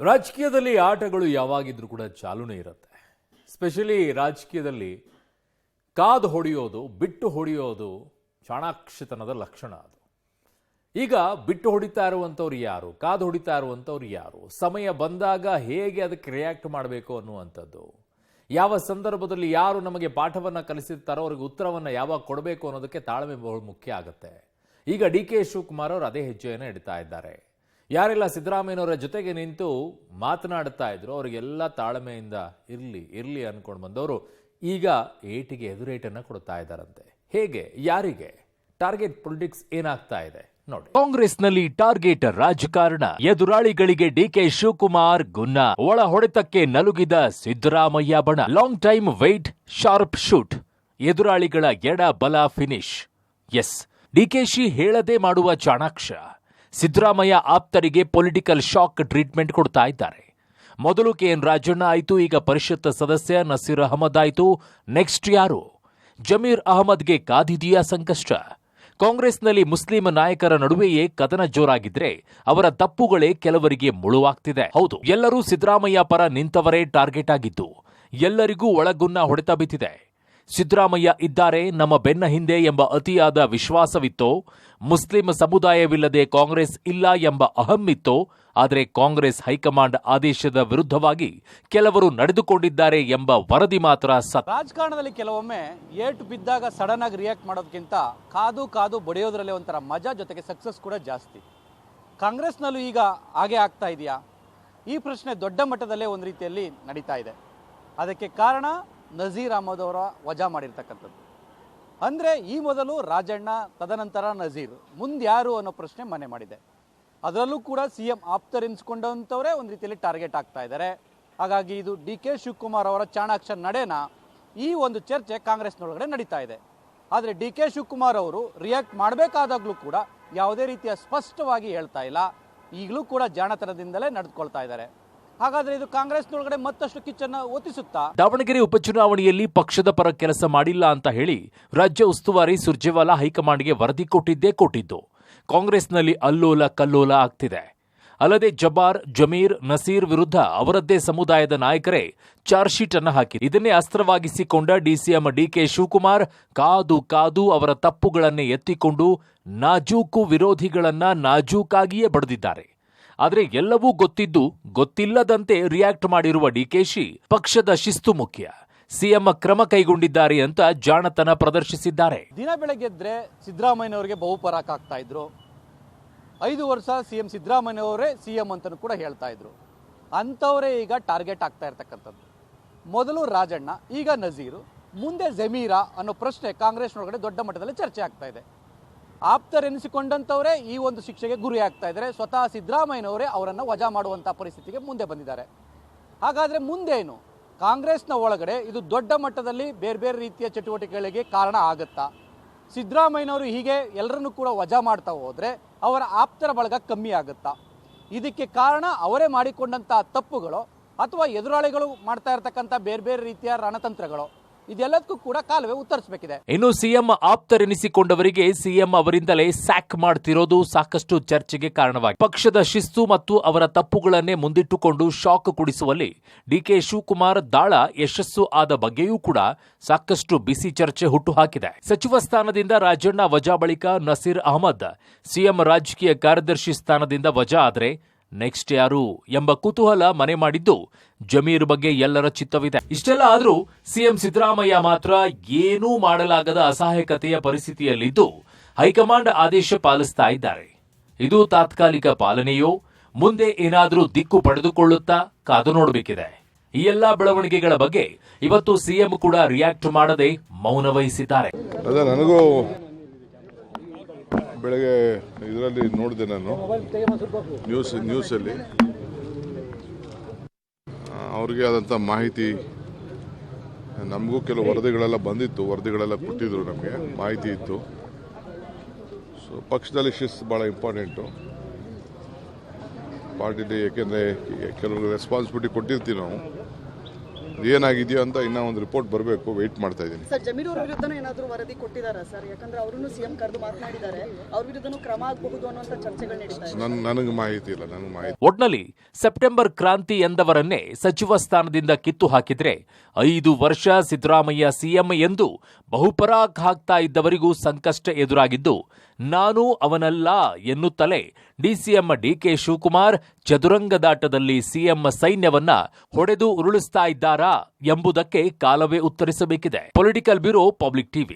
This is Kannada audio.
ರಾಜಕೀಯದಲ್ಲಿ ಆಟಗಳು ಯಾವಾಗಿದ್ರೂ ಕೂಡ ಚಾಲೂನೇ ಇರುತ್ತೆ. ಸ್ಪೆಷಲಿ ರಾಜಕೀಯದಲ್ಲಿ ಕಾದು ಹೊಡೆಯೋದು, ಬಿಟ್ಟು ಹೊಡೆಯೋದು ಚಾಣಾಕ್ಷತನದ ಲಕ್ಷಣ. ಅದು ಈಗ ಬಿಟ್ಟು ಹೊಡಿತಾ ಇರುವಂಥವ್ರು ಯಾರು, ಕಾದು ಹೊಡಿತಾ ಇರುವಂಥವ್ರು ಯಾರು, ಸಮಯ ಬಂದಾಗ ಹೇಗೆ ಅದಕ್ಕೆ ರಿಯಾಕ್ಟ್ ಮಾಡಬೇಕು ಅನ್ನುವಂಥದ್ದು, ಯಾವ ಸಂದರ್ಭದಲ್ಲಿ ಯಾರು ನಮಗೆ ಪಾಠವನ್ನು ಕಲಿಸಿರ್ತಾರೋ ಅವ್ರಿಗೆ ಉತ್ತರವನ್ನು ಯಾವಾಗ ಕೊಡಬೇಕು ಅನ್ನೋದಕ್ಕೆ ತಾಳ್ಮೆ ಬಹಳ ಮುಖ್ಯ ಆಗುತ್ತೆ. ಈಗ DK ಶಿವಕುಮಾರ್ ಅವರು ಅದೇ ಹೆಜ್ಜೆಯನ್ನು ಇಡ್ತಾ ಇದ್ದಾರೆ. ಯಾರೆಲ್ಲ ಸಿದ್ದರಾಮಯ್ಯನವರ ಜೊತೆಗೆ ನಿಂತು ಮಾತನಾಡ್ತಾ ಇದ್ರು ಅವರಿಗೆಲ್ಲ ತಾಳ್ಮೆಯಿಂದ ಇರ್ಲಿ ಅನ್ಕೊಂಡು ಬಂದವರು ಈಗ ಏಟಿಗೆ ಎದುರೇಟನ್ನು ಕೊಡ್ತಾ ಇದ್ದಾರಂತೆ. ಹೇಗೆ, ಯಾರಿಗೆ? ಟಾರ್ಗೆಟ್ ಪೊಲಿಟಿಕ್ಸ್ ಏನಾಗ್ತಾ ಇದೆ ನೋಡಿ. ಕಾಂಗ್ರೆಸ್ನಲ್ಲಿ ಟಾರ್ಗೆಟ್ ರಾಜಕಾರಣ, ಎದುರಾಳಿಗಳಿಗೆ DK ಶಿವಕುಮಾರ್ ಗುನ್ನ, ಒಳ ಹೊಡೆತಕ್ಕೆ ನಲುಗಿದ ಸಿದ್ದರಾಮಯ್ಯ ಬಣ. Long time wait, sharp shoot, ಎದುರಾಳಿಗಳ ಎಡ ಬಲ ಫಿನಿಶ್. ಎಸ್, DKಶಿ ಹೇಳದೆ ಮಾಡುವ ಚಾಣಾಕ್ಷ. ಸಿದ್ದರಾಮಯ್ಯ ಆಪ್ತರಿಗೆ ಪೊಲಿಟಿಕಲ್ ಶಾಕ್ ಟ್ರೀಟ್ಮೆಂಟ್ ಕೊಡ್ತಾ ಇದ್ದಾರೆ. ಮೊದಲು KN ರಾಜಣ್ಣ ಆಯಿತು, ಈಗ ಪರಿಷತ್ ಸದಸ್ಯ ನಸೀರ್ ಅಹಮದ್ ಆಯಿತು. ನೆಕ್ಸ್ಟ್ ಯಾರು? ಜಮೀರ್ ಅಹಮದ್ಗೆ ಕಾದಿದೆಯಾ ಸಂಕಷ್ಟ? ಕಾಂಗ್ರೆಸ್ನಲ್ಲಿ ಮುಸ್ಲಿಂ ನಾಯಕರ ನಡುವೆಯೇ ಕದನ ಜೋರಾಗಿದ್ರೆ ಅವರ ತಪ್ಪುಗಳೇ ಕೆಲವರಿಗೆ ಮುಳುವಾಗ್ತಿದೆ. ಹೌದು, ಎಲ್ಲರೂ ಸಿದ್ದರಾಮಯ್ಯ ಪರ ನಿಂತವರೇ ಟಾರ್ಗೆಟ್ ಆಗಿದ್ದು ಎಲ್ಲರಿಗೂ ಒಳಗುನ್ನ ಹೊಡೆತ ಬಿದ್ದಿದೆ. ಸಿದ್ದರಾಮಯ್ಯ ಇದ್ದಾರೆ, ನಮ್ಮ ಬೆನ್ನ ಹಿಂದೆ ಎಂಬ ಅತಿಯಾದ ವಿಶ್ವಾಸವಿತ್ತೋ, ಮುಸ್ಲಿಂ ಸಮುದಾಯವಿಲ್ಲದೆ ಕಾಂಗ್ರೆಸ್ ಇಲ್ಲ ಎಂಬ ಅಹಮ್ಮಿತ್ತೋ, ಆದರೆ ಕಾಂಗ್ರೆಸ್ ಹೈಕಮಾಂಡ್ ಆದೇಶದ ವಿರುದ್ಧವಾಗಿ ಕೆಲವರು ನಡೆದುಕೊಂಡಿದ್ದಾರೆ ಎಂಬ ವರದಿ ಮಾತ್ರ ಸತ್ಯ. ರಾಜಕಾರಣದಲ್ಲಿ ಕೆಲವೊಮ್ಮೆ ಏಟು ಬಿದ್ದಾಗ ಸಡನ್ ಆಗಿ ರಿಯಾಕ್ಟ್ ಮಾಡೋದಕ್ಕಿಂತ ಕಾದು ಬಡಿಯೋದ್ರಲ್ಲಿ ಒಂಥರ ಮಜಾ, ಜೊತೆಗೆ ಸಕ್ಸಸ್ ಕೂಡ ಜಾಸ್ತಿ. ಕಾಂಗ್ರೆಸ್ನಲ್ಲೂ ಈಗ ಹಾಗೆ ಆಗ್ತಾ ಇದೆಯಾ? ಈ ಪ್ರಶ್ನೆ ದೊಡ್ಡ ಮಟ್ಟದಲ್ಲೇ ಒಂದು ರೀತಿಯಲ್ಲಿ ನಡೀತಾ ಇದೆ. ಅದಕ್ಕೆ ಕಾರಣ ನಸೀರ್ ಅಹಮದ್ ಅವರ ವಜಾ ಮಾಡಿರ್ತಕ್ಕಂಥದ್ದು. ಅಂದರೆ ಈ ಮೊದಲು ರಾಜಣ್ಣ, ತದನಂತರ ನಸೀರ್, ಮುಂದೆ ಯಾರು ಅನ್ನೋ ಪ್ರಶ್ನೆ ಮನೆ ಮಾಡಿದೆ. ಅದರಲ್ಲೂ ಕೂಡ CM ಆಪ್ತರೆನಿಸ್ಕೊಂಡಂಥವರೇ ಒಂದು ರೀತಿಯಲ್ಲಿ ಟಾರ್ಗೆಟ್ ಆಗ್ತಾ ಇದ್ದಾರೆ. ಹಾಗಾಗಿ ಇದು DK ಶಿವಕುಮಾರ್ ಅವರ ಚಾಣಾಕ್ಷ ನಡೆನ ಈ ಒಂದು ಚರ್ಚೆ ಕಾಂಗ್ರೆಸ್ನೊಳಗಡೆ ನಡೀತಾ ಇದೆ. ಆದರೆ DK ಶಿವಕುಮಾರ್ ಅವರು ರಿಯಾಕ್ಟ್ ಮಾಡಬೇಕಾದಾಗಲೂ ಕೂಡ ಯಾವುದೇ ರೀತಿಯ ಸ್ಪಷ್ಟವಾಗಿ ಹೇಳ್ತಾ ಇಲ್ಲ. ಈಗಲೂ ಕೂಡ ಜಾಣತನದಿಂದಲೇ ನಡೆದುಕೊಳ್ತಾ ಇದ್ದಾರೆ. ಹಾಗಾದ್ರೆ ಇದು ಕಾಂಗ್ರೆಸ್ನೊಳಗಡೆ ಮತ್ತಷ್ಟು ಕಿಚ್ಚನ್ನು ಒತ್ತಿಸುತ್ತಾ? ದಾವಣಗೆರೆ ಉಪಚುನಾವಣೆಯಲ್ಲಿ ಪಕ್ಷದ ಪರ ಕೆಲಸ ಮಾಡಿಲ್ಲ ಅಂತ ಹೇಳಿ ರಾಜ್ಯ ಉಸ್ತುವಾರಿ ಸುರ್ಜೇವಾಲಾ ಹೈಕಮಾಂಡ್ಗೆ ವರದಿ ಕೊಟ್ಟಿದ್ದು ಕಾಂಗ್ರೆಸ್ನಲ್ಲಿ ಅಲ್ಲೋಲ ಕಲ್ಲೋಲ ಆಗ್ತಿದೆ. ಅಲ್ಲದೆ ಜಮೀರ್, ನಸೀರ್ ವಿರುದ್ಧ ಅವರದ್ದೇ ಸಮುದಾಯದ ನಾಯಕರೇ ಚಾರ್ಜ್ ಶೀಟ್ ಅನ್ನು ಹಾಕಿ ಇದನ್ನೇ ಅಸ್ತ್ರವಾಗಿಸಿಕೊಂಡ DCM DK ಶಿವಕುಮಾರ್ ಕಾದು ಅವರ ತಪ್ಪುಗಳನ್ನೇ ಎತ್ತಿಕೊಂಡು ನಾಜೂಕು ವಿರೋಧಿಗಳನ್ನ ನಾಜೂಕಾಗಿಯೇ ಬಡಿದಿದ್ದಾರೆ. ಆದರೆ ಎಲ್ಲವೂ ಗೊತ್ತಿಲ್ಲದಂತೆ ರಿಯಾಕ್ಟ್ ಮಾಡಿರುವ DKಶಿ ಪಕ್ಷದ ಶಿಸ್ತು ಮುಖ್ಯ, CM ಕ್ರಮ ಕೈಗೊಂಡಿದ್ದಾರೆ ಅಂತ ಜಾಣತನ ಪ್ರದರ್ಶಿಸಿದ್ದಾರೆ. ದಿನ ಬೆಳಗ್ಗೆದ್ರೆ ಸಿದ್ದರಾಮಯ್ಯನವರಿಗೆ ಬಹುಪರಾಕ್ ಆಗ್ತಾ ಇದ್ರು. 5 ವರ್ಷ CM ಸಿದ್ದರಾಮಯ್ಯನವರೇ CM ಅಂತಲೂ ಕೂಡ ಹೇಳ್ತಾ ಇದ್ರು. ಅಂಥವರೇ ಈಗ ಟಾರ್ಗೆಟ್ ಆಗ್ತಾ ಇರ್ತಕ್ಕಂಥದ್ದು. ಮೊದಲು ರಾಜಣ್ಣ, ಈಗ ನಸೀರು, ಮುಂದೆ ಜಮೀರಾ ಅನ್ನೋ ಪ್ರಶ್ನೆ ಕಾಂಗ್ರೆಸ್ನೊಳಗಡೆ ದೊಡ್ಡ ಮಟ್ಟದಲ್ಲಿ ಚರ್ಚೆ ಆಗ್ತಾ ಇದೆ. ಆಪ್ತರೆನಿಸಿಕೊಂಡಂಥವರೇ ಈ ಒಂದು ಶಿಕ್ಷೆಗೆ ಗುರಿ ಆಗ್ತಾ ಇದ್ದಾರೆ. ಸ್ವತಃ ಸಿದ್ದರಾಮಯ್ಯನವರೇ ಅವರನ್ನು ವಜಾ ಮಾಡುವಂಥ ಪರಿಸ್ಥಿತಿಗೆ ಮುಂದೆ ಬಂದಿದ್ದಾರೆ. ಹಾಗಾದರೆ ಮುಂದೇನು? ಕಾಂಗ್ರೆಸ್ನ ಒಳಗಡೆ ಇದು ದೊಡ್ಡ ಮಟ್ಟದಲ್ಲಿ ಬೇರೆ ರೀತಿಯ ಚಟುವಟಿಕೆಗಳಿಗೆ ಕಾರಣ ಆಗುತ್ತಾ? ಸಿದ್ದರಾಮಯ್ಯನವರು ಹೀಗೆ ಎಲ್ಲರನ್ನೂ ಕೂಡ ವಜಾ ಮಾಡ್ತಾ ಹೋದರೆ ಅವರ ಆಪ್ತರ ಬಳಗ ಕಮ್ಮಿ ಆಗುತ್ತಾ? ಇದಕ್ಕೆ ಕಾರಣ ಅವರೇ ಮಾಡಿಕೊಂಡಂಥ ತಪ್ಪುಗಳು ಅಥವಾ ಎದುರಾಳಿಗಳು ಮಾಡ್ತಾ ಇರತಕ್ಕಂಥ ಬೇರೆ ರೀತಿಯ ರಣತಂತ್ರಗಳು? ಇದೆಲ್ಲದಕ್ಕೂ ಕೂಡ ಕಾಲವೇ ಉತ್ತರಿಸಬೇಕಿದೆ. ಇನ್ನು CM ಆಪ್ತರೆನಿಸಿಕೊಂಡವರಿಗೆ CM ಅವರಿಂದಲೇ ಸ್ಯಾಕ್ ಮಾಡ್ತಿರೋದು ಸಾಕಷ್ಟು ಚರ್ಚೆಗೆ ಕಾರಣವಾಗಿದೆ. ಪಕ್ಷದ ಶಿಸ್ತು ಮತ್ತು ಅವರ ತಪ್ಪುಗಳನ್ನೇ ಮುಂದಿಟ್ಟುಕೊಂಡು ಶಾಕ್ ಕೊಡಿಸುವಲ್ಲಿ DK ಶಿವಕುಮಾರ್ ದಾಳ ಯಶಸ್ಸು ಆದ ಬಗ್ಗೆಯೂ ಕೂಡ ಸಾಕಷ್ಟು ಬಿಸಿ ಚರ್ಚೆ ಹುಟ್ಟುಹಾಕಿದೆ. ಸಚಿವ ಸ್ಥಾನದಿಂದ ರಾಜಣ್ಣ ವಜಾ ಬಳಿಕ ನಸೀರ್ ಅಹಮದ್ CM ರಾಜಕೀಯ ಕಾರ್ಯದರ್ಶಿ ಸ್ಥಾನದಿಂದ ವಜಾ ಆದ್ರೆ ನೆಕ್ಸ್ಟ್ ಯಾರು ಎಂಬ ಕುತೂಹಲ ಮನೆ ಮಾಡಿದ್ದು ಜಮೀರ್ ಬಗ್ಗೆ ಎಲ್ಲರ ಚಿತ್ತವಿದೆ. ಇಷ್ಟೆಲ್ಲ ಆದ್ರೂ CM ಸಿದ್ದರಾಮಯ್ಯ ಮಾತ್ರ ಏನೂ ಮಾಡಲಾಗದ ಅಸಹಾಯಕತೆಯ ಪರಿಸ್ಥಿತಿಯಲ್ಲಿದ್ದು ಹೈಕಮಾಂಡ್ ಆದೇಶ ಪಾಲಿಸ್ತಾ ಇದ್ದಾರೆ. ಇದು ತಾತ್ಕಾಲಿಕ ಪಾಲನೆಯೋ, ಮುಂದೆ ಏನಾದರೂ ದಿಕ್ಕು ಪಡೆದುಕೊಳ್ಳುತ್ತಾ ಕಾದು ನೋಡಬೇಕಿದೆ. ಈ ಎಲ್ಲಾ ಬೆಳವಣಿಗೆಗಳ ಬಗ್ಗೆ ಇವತ್ತು CM ಕೂಡ ರಿಯಾಕ್ಟ್ ಮಾಡದೆ ಮೌನ ವಹಿಸಿದ್ದಾರೆ. ನನಗೂ ಬೆಳಗ್ಗೆ ಇದರಲ್ಲಿ ನೋಡಿದೆ, ನಾನು ನ್ಯೂಸಲ್ಲಿ ಅವ್ರಿಗೆ ಆದಂಥ ಮಾಹಿತಿ, ನಮಗೂ ಕೆಲವು ವರದಿಗಳೆಲ್ಲ ಬಂದಿತ್ತು, ವರದಿಗಳೆಲ್ಲ ಕೊಟ್ಟಿದ್ರು, ನಮಗೆ ಮಾಹಿತಿ ಇತ್ತು. ಸೊ ಪಕ್ಷದಲ್ಲಿ ಶಿಸ್ತು ಭಾಳ ಇಂಪಾರ್ಟೆಂಟು ಪಾರ್ಟಿಲಿ, ಏಕೆಂದರೆ ಕೆಲವರು ರೆಸ್ಪಾನ್ಸಿಬಿಲಿಟಿ ಕೊಟ್ಟಿರ್ತೀವಿ ನಾವು. ಏನಾಗಿದೆಯೋ ಅಂತ ಇನ್ನೂ ಒಂದು ರಿಪೋರ್ಟ್ ಬರಬೇಕು, ವೆಯ್ಟ್ ಮಾಡ್ತಾ ಇದ್ದೀನಿ. ಸರ್, ಜಮೀರ್ ಅವ್ರ ವಿರುದ್ಧನೂ ಏನಾದರೂ ವರದಿ ಕೊಟ್ಟಿದ್ದಾರಾ ಸರ್? ಯಾಕಂದ್ರೆ ಅವರನ್ನು ಸಿಎಂ ಕರೆದು ಮಾತನಾಡಿದ್ದಾರೆ, ಅವ್ರ ವಿರುದ್ಧನೂ ಕ್ರಮ ಆಗಬಹುದು ಅನ್ನುವಂಥ ಚರ್ಚೆಗಳು ನಡೀತಾ ಇದೆ. ನನಗೆ ಮಾಹಿತಿ ಇಲ್ಲ, ನನಗೆ ಮಾಹಿತಿ. ಒಟ್ನಲ್ಲಿ ಸೆಪ್ಟೆಂಬರ್ ಕ್ರಾಂತಿ ಎಂದವರನ್ನೇ ಸಚಿವ ಸ್ಥಾನದಿಂದ ಕಿತ್ತು ಹಾಕಿದ್ರೆ 5 ವರ್ಷ ಸಿದ್ದರಾಮಯ್ಯ ಸಿಎಂ ಎಂದು ಬಹುಪರಾಕ್ ಹಾಕ್ತಾ ಇದ್ದವರಿಗೂ ಸಂಕಷ್ಟ ಎದುರಾಗಿದ್ದು, ನಾನು ಅವನಲ್ಲ ಎನ್ನುತ್ತಲೇ ಡಿಸಿಎಂ ಡಿಕೆ ಶಿವಕುಮಾರ್ ಚದುರಂಗದಾಟದಲ್ಲಿ ಸಿಎಂ ಸೈನ್ಯವನ್ನ ಹೊಡೆದು ಉರುಳಿಸ್ತಾ ಇದ್ದಾರಾ ಎಂಬುದಕ್ಕೆ ಕಾಲವೇ ಉತ್ತರಿಸಬೇಕಿದೆ. Political bureau, public TV.